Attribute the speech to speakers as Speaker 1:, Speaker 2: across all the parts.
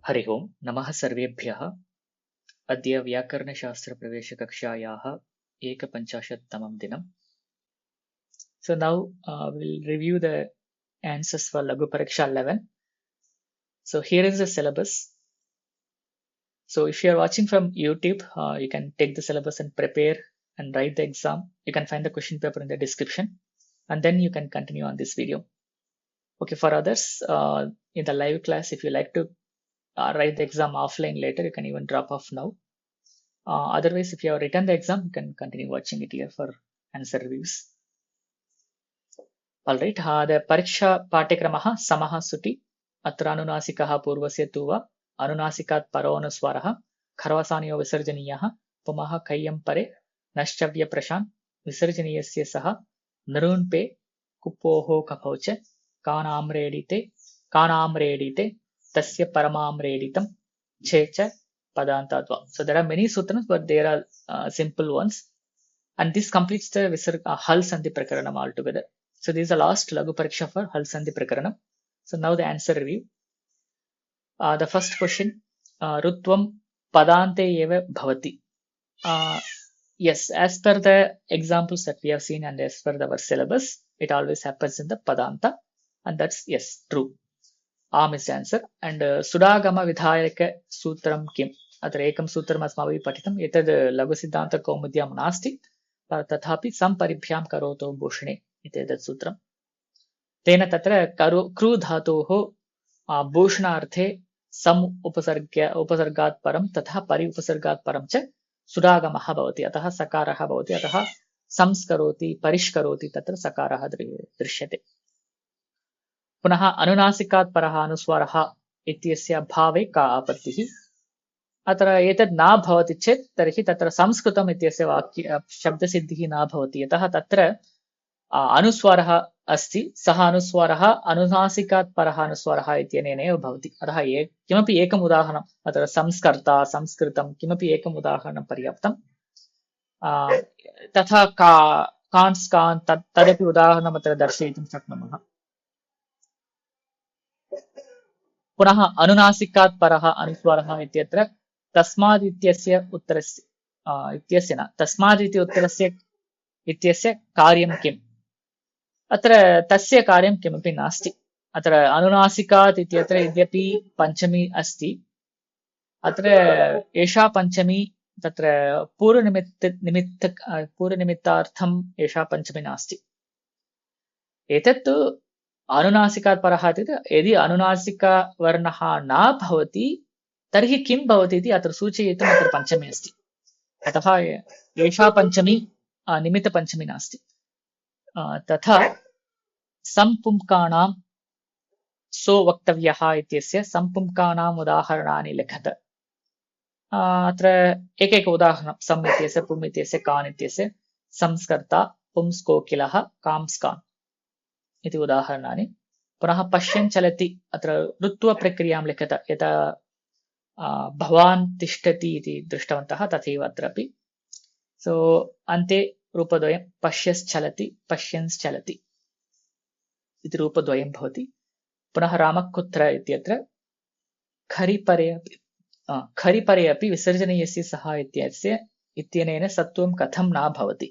Speaker 1: हरि ओम् नमः सर्वेभ्यः। अद्य व्याकरणशास्त्रप्रवेशकक्षायाः 51तमं दिनम्. So now we'll review the answers for Laghu Pariksha 11. So here is the syllabus. So if you are watching from YouTube, you can take the syllabus and prepare and write the exam. You can find the question paper in the description, and then you can continue on this video. Okay, for others in the live class, if you like to write the exam offline later, you can even drop off now. Otherwise, if you have written the exam, you can continue watching it here for answer reviews. Alright, the Pariksha Patikramah Samaha Suti Atra Anunasikaha Purvasya Tuva Anunasikat Paronaswaraha Kharvasanyo Visarjaniyaha Pumaha Kayyam Pare Naschavya Prashan Visarjaniyasya Saha Narunpe Kupoho Kapauche Kanamredite Tasya Paramamreditam Checha Padantatva. So there are many sutrams, but there are simple ones. And this completes the Hal Sandhi Prakaranam altogether. So this is the last Laghu Pariksha for Hal Sandhi Prakaranam. So now the answer review. The first question, Rutvam Padante Eva Bhavati. Yes, as per the examples that we have seen and as per our syllabus, it always happens in the Padanta. And that's, yes, true. Am is the answer. And Sudagama Vidhayaka Sutram Kim. अत्र एकं सूत्रम् अस्माभिः पठितम् एतद् लघुसिद्धान्तकौमुद्यां नास्ति तथापि सम्परिभ्यां करोतु भूषणे इति एतत् सूत्रम् तेन तत्र कृ धातोः भूषणार्थे सम् उपसर्गात् परं तथा परि उपसर्गात् परं च सुडागमः भवति अतः सकारः भवति अतः संस्करोति परिष्करोति तत्र सकारः दृश्यते पुनः अनुनासिकात् परः अनुस्वारः इत्यस्य भावे का आपत्तिः अत्र एतद् न भवति चेत् तर्हि तत्र संस्कृतम् इत्यस्य वाक्य शब्दसिद्धिः न भवति यतः तत्र अनुस्वारः अस्ति सः अनुस्वारः अनुनासिकात् परः अनुस्वारः इत्यनेनैव भवति अतः किमपि एकम् उदाहरणम् अत्र संस्कर्ता संस्कृतं किमपि एकम् उदाहरणं पर्याप्तं तथा कान् तदपि उदाहरणम् अत्र दर्शयितुं शक्नुमः पुनः अनुनासिकात् परः अनुस्वारः इत्यत्र तस्माद् इत्यस्य उत्तरस्य इत्यस्य न तस्माद् इति उत्तरस्य इत्यस्य कार्यं किम् अत्र तस्य कार्यं किमपि नास्ति अत्र अनुनासिकात् इत्यत्र यद्यपि पञ्चमी अस्ति अत्र एषा पञ्चमी तत्र पूर्वनिमित्तार्थम् एषा पञ्चमी नास्ति एतत्तु अनुनासिकात् परः इत्युक्ते यदि अनुनासिकवर्णः न भवति तर्हि किं भवति इति अत्र सूचयितुम् अत्र पञ्चमी अस्ति अतः एषा पञ्चमी निमित्तपञ्चमी नास्ति तथा सम्पुंकाणां सो वक्तव्यः इत्यस्य सम्पुंकाणाम् उदाहरणानि लिखत अत्र एकैक उदाहरणं सम् इत्यस्य पुम् इत्यस्य कान् इत्यस्य संस्कर्ता पुंस्कोकिलः कांस्कान् इति उदाहरणानि पुनः पश्यन् चलति अत्र ऋत्वप्रक्रियां लिखत यथा भवान् तिष्ठति इति दृष्टवन्तः तथैव अत्रापि सो अन्ते रूपद्वयं पश्यश्चलति पश्यन्श्चलति इति रूपद्वयं भवति पुनः रामः कुत्र इत्यत्र खरिपरे अपि विसर्जनीयस्य सः इत्यनेन सत्वं कथं न भवति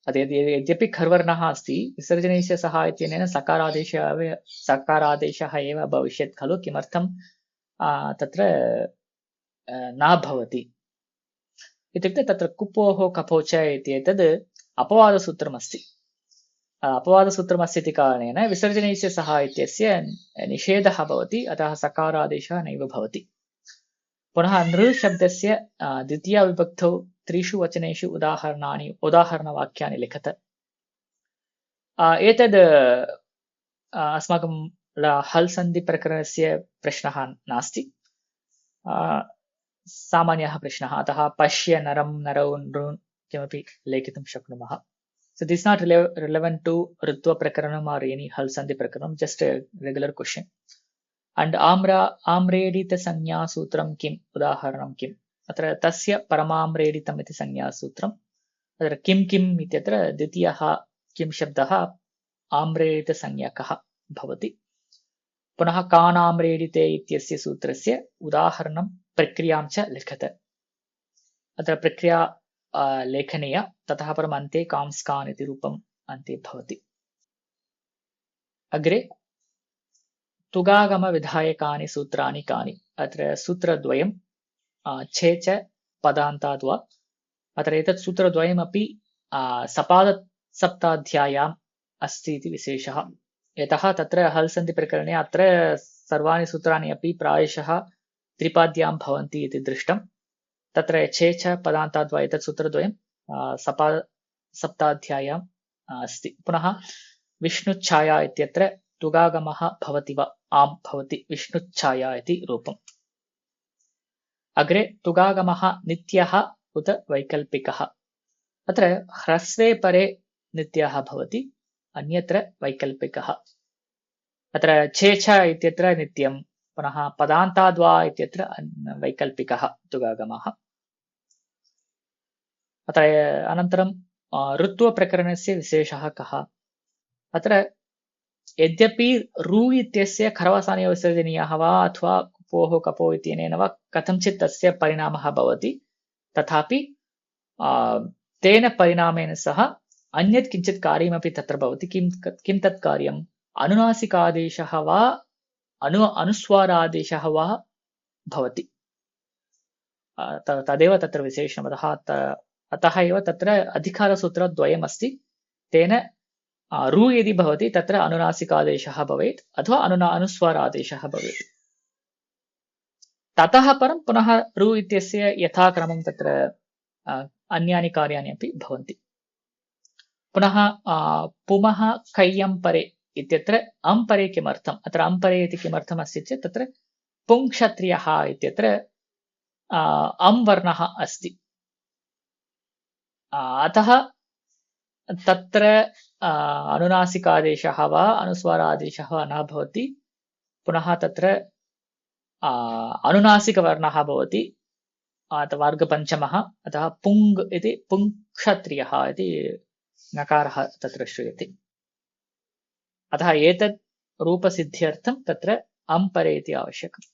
Speaker 1: यद्यपि खर्वर्णः अस्ति विसर्जनीयस्य सः इत्यनेन सकारादेशः एव भविष्यत् खलु किमर्थं तत्र न भवति इत्युक्ते तत्र कुपोः कपोच इत्येतद् अपवादसूत्रमस्ति अपवादसूत्रमस्ति इति कारणेन विसर्जनीयस्य सः इत्यस्य निषेधः भवति अतः सकारादेशः नैव भवति पुनः नृ शब्दस्य द्वितीयाविभक्तौ त्रिषु वचनेषु उदाहरणवाक्यानि लिखत एतद् अस्माकं हल् सन्धि प्रकरणस्य प्रश्नः नास्ति सामान्यः प्रश्नः अतः पश्य नरं नरौ नृन् किमपि लेखितुं शक्नुमः so this is not relevant to ऋत्व प्रकरणम् or any हल् सन्धि प्रकरणं just a regular question and आम्रेडित संज्ञासूत्रं किम् उदाहरणं किम् अत्र तस्य परमाम्रेडितम् इति संज्ञासूत्रम् अत्र किं किम् इत्यत्र द्वितीयः किं शब्दः आम्रेडितसंज्ञकः भवति पुनः कानाम्रेडिते इत्यस्य सूत्रस्य उदाहरणं प्रक्रियां च लिखत। अत्र प्रक्रिया लेखनीया, ततः परम् अन्ते काम्स् कान् इति रूपम् अन्ते भवति। अग्रे तुगागमविधायकानि सूत्राणि कानि? अत्र सूत्रद्वयं छे च पदान्ताद् वा। अत्र एतत् सूत्रद्वयमपि सपादसप्ताध्याय्याम् अस्ति इति विशेषः। यतः तत्र हल् सन्धि प्रकरणे अत्र सर्वाणि सूत्राणि अपि प्रायशः त्रिपाद्यां भवन्ति इति दृष्टम्। तत्र छे च पदान्ताद् वा एतत् सूत्रद्वयं सपादसप्ताध्याय्याम् अस्ति। पुनः विष्णुच्छाया इत्यत्र तुगागमः भवति वा? आम् भवति, विष्णुच्छाया इति रूपम्। अग्रे तुगागमः नित्यः उत वैकल्पिकः? अत्र ह्रस्वे परे नित्यः भवति, अन्यत्र वैकल्पिकः। अत्र छे छ इत्यत्र नित्यं, पुनः पदान्ताद्वा इत्यत्र वैकल्पिकः तुगागमः। अत्र अनन्तरं ऋत्वप्रकरणस्य विशेषः कः? अत्र यद्यपि रु इत्यस्य खरवसाने विसर्जनीयः वा अथवा कुपोः कपो इत्यनेन वा कथञ्चित् तस्य परिणामः भवति, तथापि तेन परिणामेन सह अन्यत् किञ्चित् कार्यमपि तत्र भवति। किं तत् कार्यम्? अनुनासिकादेशः वा अनुस्वारादेशः वा भवति। तदेव तत्र विशेषम्। अतः एव तत्र अधिकारसूत्रद्वयम् अस्ति। तेन रु यदि भवति तत्र अनुनासिकादेशः भवेत् अथवा अनुस्वारादेशः भवेत्। ततः परं पुनः रु इत्यस्य यथाक्रमं तत्र अन्यानि कार्याणि अपि भवन्ति। पुनः पुमः कैयं परे इत्यत्र अम्परे किमर्थम्? अत्र अम्परे इति किमर्थम् अस्ति चेत् तत्र पुंक्षत्रियः इत्यत्र अम् वर्णः अस्ति। अतः तत्र अनुनासिकादेशः वा अनुस्वारादेशः वा न भवति। पुनः तत्र अनुनासिकवर्णः भवति, वर्गपञ्चमः। अतः पुङ् इति पुङ्क्षत्रियः इति नकारः तत्र श्रूयते। अतः एतत् रूपसिद्ध्यर्थं तत्र अम्परे इति आवश्यकम्।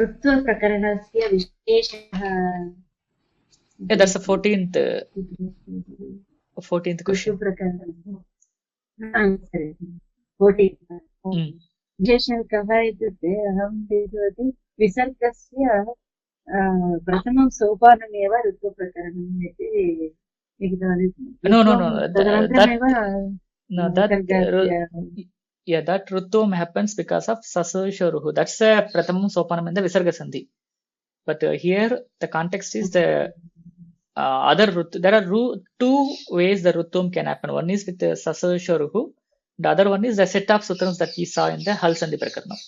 Speaker 2: ऋत्वप्रकरणस्य विशेषः?
Speaker 1: That's the 14th question.
Speaker 2: विशेषः कः इत्युक्ते अहं दृष्टवती विसर्गस्य प्रथमं सोपानमेव ऋत्वप्रकरणम् इति लिखितवती।
Speaker 1: That Rutvam happens because of Sasasharuhu. That's the Prathamam Sopanam in the Visarga Sandhi. But here the context is the other Ruttu. There are two ways the Rutvam can happen. One is with the Sasasharuhu. The other one is the set of sutrams that we saw in the Hal Sandhi Prakaranam.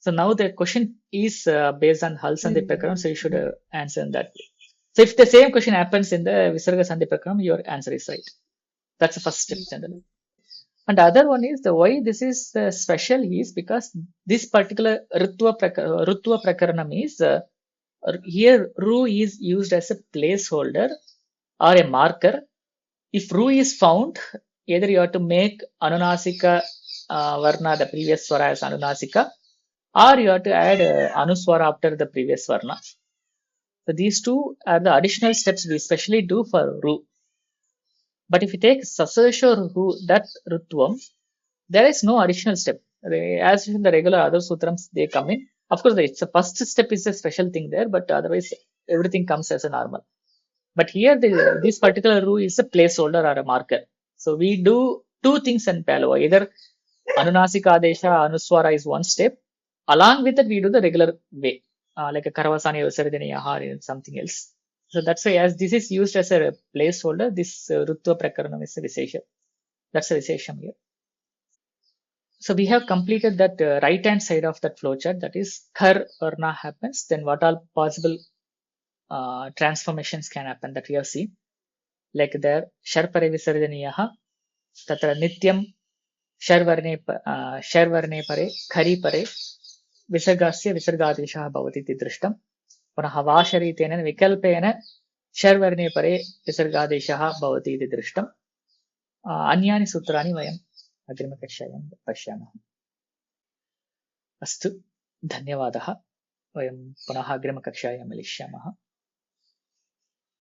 Speaker 1: So now the question is based on Hal Sandhi Prakaranam, so you should answer in that way. So if the same question happens in the Visarga Sandhi Prakaranam, your answer is right. That's the first step generally. And the other one is the why this is special is because this particular Rutva Prakaranam is here Ru is used as a placeholder or a marker. If Ru is found, either you have to make Anunasika Varna, the previous Swara as Anunasika, or you have to add Anuswara after the previous Varna. So these two are the additional steps we specially do for Ru. But if you take Sasasharuhu, that Rutvam, there is no additional step. As in the regular other sutrams, they come in. Of course, the first step is a special thing there, but otherwise everything comes as a normal. But here, this particular Ru is a placeholder or a marker. So we do two things in parallel. Either Anunasika Adesha, Anuswara is one step. Along with that, we do the regular way, like a Karavasani Vasardhani Ahar and something else. So that's why as this is used as a placeholder, this Rutva Prakaranam is a Vishesha. That's a Vishesham here. So we have completed that right hand side of that flowchart, that is Khar Varna happens, then what all possible transformations can happen that we have seen. Like there, Sharpare Visarjaniyaha, Tatra Nityam, Sharvarne Pare, Khari Pare, Visargasya Visargadesha Bhavati Drishtam. पुनः वाशरीतेन विकल्पेन शर्वर्णे परे विसर्गादेशः भवति इति दृष्टम्। अन्यानि सूत्राणि वयम् अग्रिमकक्षायां पश्यामः। अस्तु, धन्यवादः। वयं पुनः अग्रिमकक्षायां मिलिष्यामः।